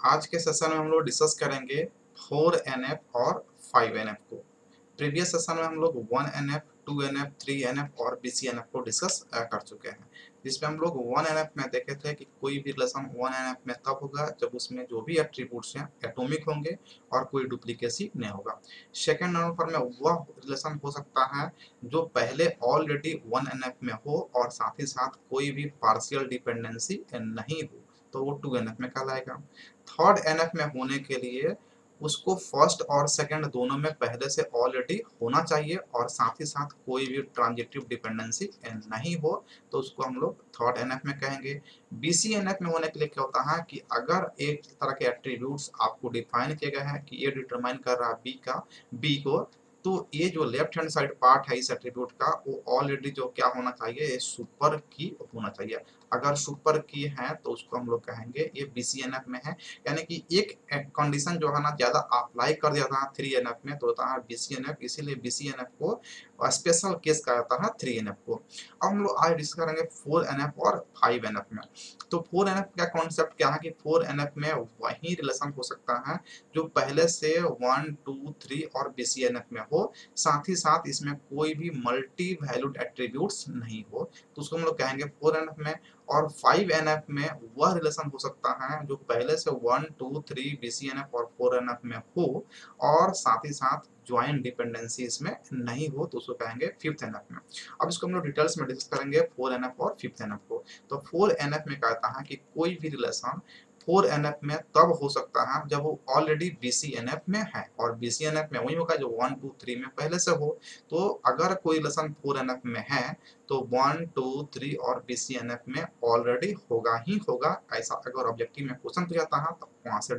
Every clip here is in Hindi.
आज के सेशन में हम लोग डिस्कस करेंगे 4NF और 5NF को। प्रीवियस सेशन में हम लोग 1NF, 2NF, 3NF और BCNF को डिस्कस कर चुके हैं, जिसमें हम लोग 1NF में देखे थे कि कोई भी रिलेशन 1NF में तब होगा जब उसमें जो भी एट्रीब्यूट्स हैं एटॉमिक होंगे और कोई डुप्लीकेसी नहीं होगा। सेकेंड नंबर में वह रिलेशन हो सकता है जो पहले ऑलरेडी 1NF में हो और साथ ही साथ कोई भी पार्शियल डिपेंडेंसी नहीं हो, तो वो 2NF में कहलाएगा। थर्ड NF में होने के लिए उसको फर्स्ट और सेकंड दोनों में पहले से ऑलरेडी होना चाहिए और साथ ही साथ कोई भी ट्रांजिटिव डिपेंडेंसी नहीं हो, तो उसको हम लोग थर्ड NF में कहेंगे। BCNF में होने के लिए क्या होता है कि अगर एक तरह के एट्रीब्यूट्स आपको डिफाइन किए गए हैं कि ये डिटरमाइन कर रहा है बी को, तो ये जो लेफ्ट हैंड साइड पार्ट है इस एट्रीब्यूट का वो ऑलरेडी जो क्या होना चाहिए, ये सुपर की होना चाहिए। अगर सुपर की है तो उसको हम लोग कहेंगे ये BCNF में है, यानी कि एक कंडीशन जो है ना ज्यादा अप्लाई कर दिया था 3NF में तो होता है BCNF, इसीलिए BCNF को स्पेशल केस कहा जाता है 3NF को। अब हम लोग आज डिस्कस करेंगे 4NF और 5NF में। तो 4NF का कॉन्सेप्ट क्या है कि 4NF में वही रिलेशन हो सकता है जो पहले से 1, 2, 3 और BCNF में हो, साथ ही साथ इसमें कोई भी मल्टी वैल्यूड एट्रीब्यूट्स नहीं हो, तो उसको हम लोग कहेंगे 4NF में। और 5NF में वह रिलेशन हो सकता है जो पहले से 1, 2, 3 BCNF और 4NF में हो और साथ ही साथ ज्वाइंट डिपेंडेंसी इसमें नहीं हो, तो उसको कहेंगे 5th NF में। अब इसको हम लोग डिटेल्स में डिस्कस करेंगे 4NF और 5th NF को। तो 4NF में कहता है कि कोई भी रिलेशन 4NF में तब हो सकता है जब वो ऑलरेडी BCNF में है, और BCNF में वही होगा जो 1, 2, 3 में पहले से हो। तो अगर कोई रिलेशन 4NF में है तो 1, 2, 3 और BCNF में ऑलरेडी होगा ही होगा। ऐसा अगर ऑब्जेक्टिव में क्वेश्चन पूछा जाता है तो वहां से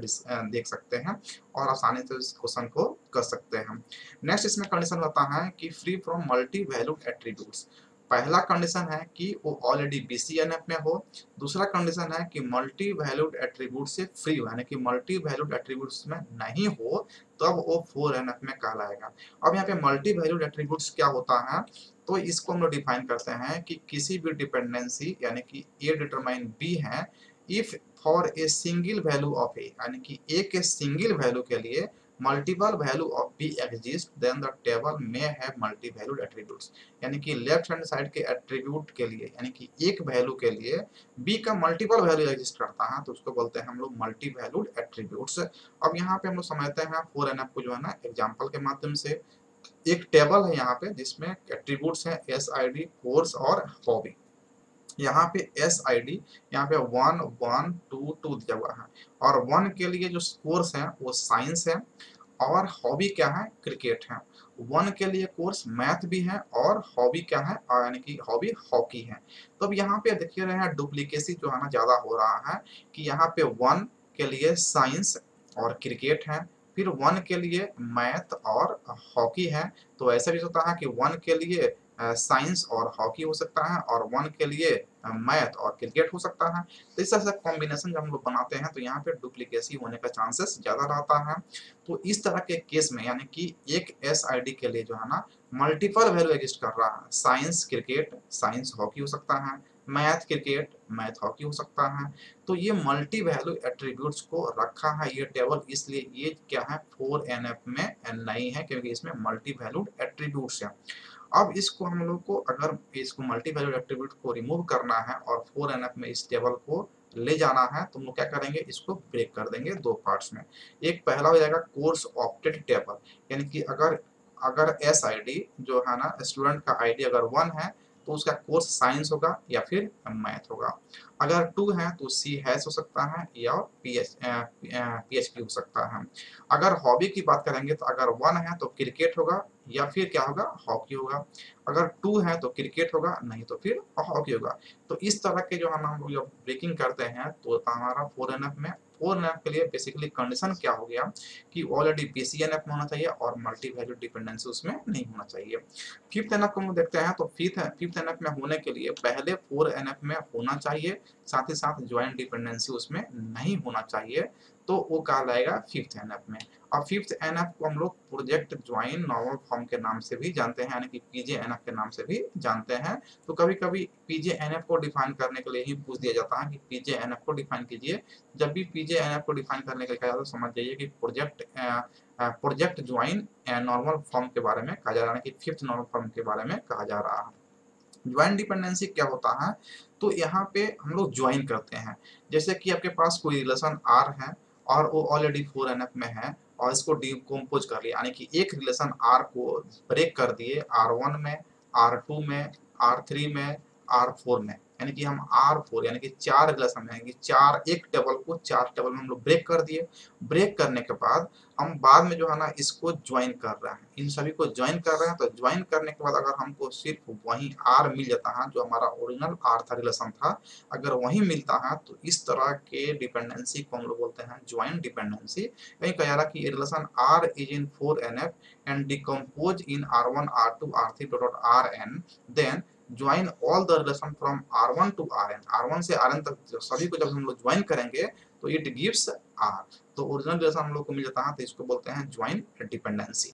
देख सकते हैं और आसानी से इस क्वेश्चन को कर सकते हैं। नेक्स्ट इसमें कंडीशन होता है कि free from multi valued attributes. पहला कंडीशन है कि वो ऑलरेडी BCNF में हो। दूसरा कंडीशन है कि मल्टी वैल्यूड एट्रीब्यूट से फ्री हो, यानी कि मल्टी वैल्यूड एट्रीब्यूट्स में नहीं हो, तब वो 4NF में कहलाएगा। अब यहाँ पे मल्टी वैल्यूड एट्रीब्यूट्स क्या होता है, तो इसको हम लोग डिफाइन करते हैं कि किसी भी डिपेंडेंसी यानी कि ए डिटरमाइन बी है if for a single value of A, यानी कि ए के सिंगल वैल्यू के लिए multiple value of B exist then the table में हैव मल्टी वैल्यूड एट्रीब्यूट्स। यानी कि लेफ्ट हैंड साइड के एट्रीब्यूट के लिए यानी कि एक वैल्यू के लिए बी का मल्टीपल वैल्यू एग्जिस्ट करता है, तो उसको बोलते हैं हम लोग मल्टी वैल्यूड एट्रीब्यूट्स। अब यहाँ पे हम लोग समझते हैं 4NF को जो है ना एग्जाम्पल के माध्यम से। एक टेबल है यहाँ पे जिसमें एट्रीब्यूट्स हैं SID, कोर्स और हॉबी। यहाँ पे SID यहाँ पे 1, 1, 2, 2 दिया हुआ है, और 1 के लिए जो कोर्स है वो साइंस है और हॉबी क्या है, क्रिकेट है। 1 के लिए कोर्स मैथ भी है और हॉबी क्या है, यानी कि हॉबी हॉकी है। तो अब यहाँ पे देखिए रहे हैं डुप्लीकेसी जो है ना ज्यादा हो रहा है कि यहाँ पे 1 के लिए साइंस और क्रिकेट है, फिर 1 के लिए मैथ और हॉकी है। तो ऐसा भी होता है कि 1 के लिए साइंस और हॉकी हो सकता है और 1 के लिए मैथ और क्रिकेट हो सकता है। तो इस तरह से कॉम्बिनेशन जब हम लोग बनाते हैं तो यहाँ पे डुप्लीकेसी होने का चांसेस ज्यादा रहता है। तो इस तरह के केस में यानी कि एक SID के लिए जो है ना मल्टीपल वैल्यू एग्जिस्ट कर रहा है, साइंस क्रिकेट, साइंस हॉकी हो सकता है, मैथ क्रिकेट, मैथ हॉकी हो सकता है। तो ये मल्टी वैल्यू एट्रीब्यूट्स को रखा है ये टेबल, इसलिए ये क्या है 4NF में नहीं है, क्योंकि इसमें मल्टी वैल्यूड एट्रीब्यूट्स है। अब इसको हम लोग को अगर इसको मल्टी वैल्यूड एट्रीब्यूट को रिमूव करना है और 4NF में इस टेबल को ले जाना है, तो हम लोग क्या करेंगे, इसको ब्रेक कर देंगे दो पार्ट्स में। एक पहला हो जाएगा कोर्स ऑप्टेड टेबल, यानी कि अगर अगर SID जो है ना स्टूडेंट का ID अगर 1 है तो उसका कोर्स साइंस होगा या फिर मैथ होगा। अगर 2 है तो C हैश हो सकता है या PHP हो सकता है। अगर हॉबी की बात करेंगे तो अगर 1 है तो क्रिकेट होगा या फिर क्या होगा, हॉकी होगा। अगर 2 है तो क्रिकेट होगा, नहीं तो फिर हॉकी होगा। तो इस तरह के जो है ना हम लोग जब ब्रेकिंग करते हैं तो हमारा 4NF में 4NF के लिए बेसिकली कंडीशन क्या हो गया कि ऑलरेडी BCNF में होना चाहिए और मल्टी वैल्यू डिपेंडेंसी उसमें नहीं होना चाहिए। 5th NF को हम देखते हैं तो 5th NF में होने के लिए पहले 4NF में होना चाहिए, साथ ही साथ ज्वाइंट डिपेंडेंसी उसमें नहीं होना चाहिए, तो वो कहलाएगा 5th NF में। और फिफ्थ एनएफ को हम लोग प्रोजेक्ट ज्वाइन नॉर्मल फॉर्म के नाम से भी जानते हैं, यानी कि पीजेएनएफ के नाम से भी जानते हैं। तो कभी कभी पीजेएनएफ को डिफाइन करने के लिए ही पूछ दिया जाता है कि पीजेएनएफ को डिफाइन कीजिए। जब भी पीजेएनएफ को डिफाइन करने के लिए कहा जाता है तो समझ जाइए कि प्रोजेक्ट ज्वाइन नॉर्मल फॉर्म के बारे में कहा जा रहा है, कि फिफ्थ नॉर्मल फॉर्म के बारे में कहा जा रहा है। ज्वाइन डिपेंडेंसी क्या होता है, तो यहाँ पे हम लोग ज्वाइन करते हैं। जैसे कि आपके पास कोई रिलेशन आर है और वो ऑलरेडी 4NF में है और इसको डिकम्पोज कर लिया, यानी कि एक रिलेशन आर को ब्रेक कर दिए R1 में, R2 में, R3 में, R4 में, यानी कि हम R4 यानी कि 4 रिलेशन में, यानी कि चार एक टेबल को 4 टेबल में हम लोग ब्रेक कर दिए। ब्रेक करने के बाद हम बाद में जो है ना इसको ज्वाइन कर रहे हैं, इन सभी को ज्वाइन कर रहे हैं। तो ज्वाइन करने के बाद अगर हमको सिर्फ वही आर मिल जाता है जो हमारा ओरिजिनल आर था, रिलेशन था, अगर वही मिलता है तो इस तरह के डिपेंडेंसी को हम लोग बोलते हैं ज्वाइन डिपेंडेंसी। कहीं कह रहा कि relation R is in 4NF and decompose in R1 R2 R3 dot Rn, then join all the relation from R1 to Rn, R1 से Rn तक सभी को जब हम लोग ज्वाइन करेंगे तो इट गिव्स आर। तो ओरिजिनल रिलेशन हम लोग को मिल जाता है, तो इसको बोलते हैं ज्वाइन डिपेंडेंसी।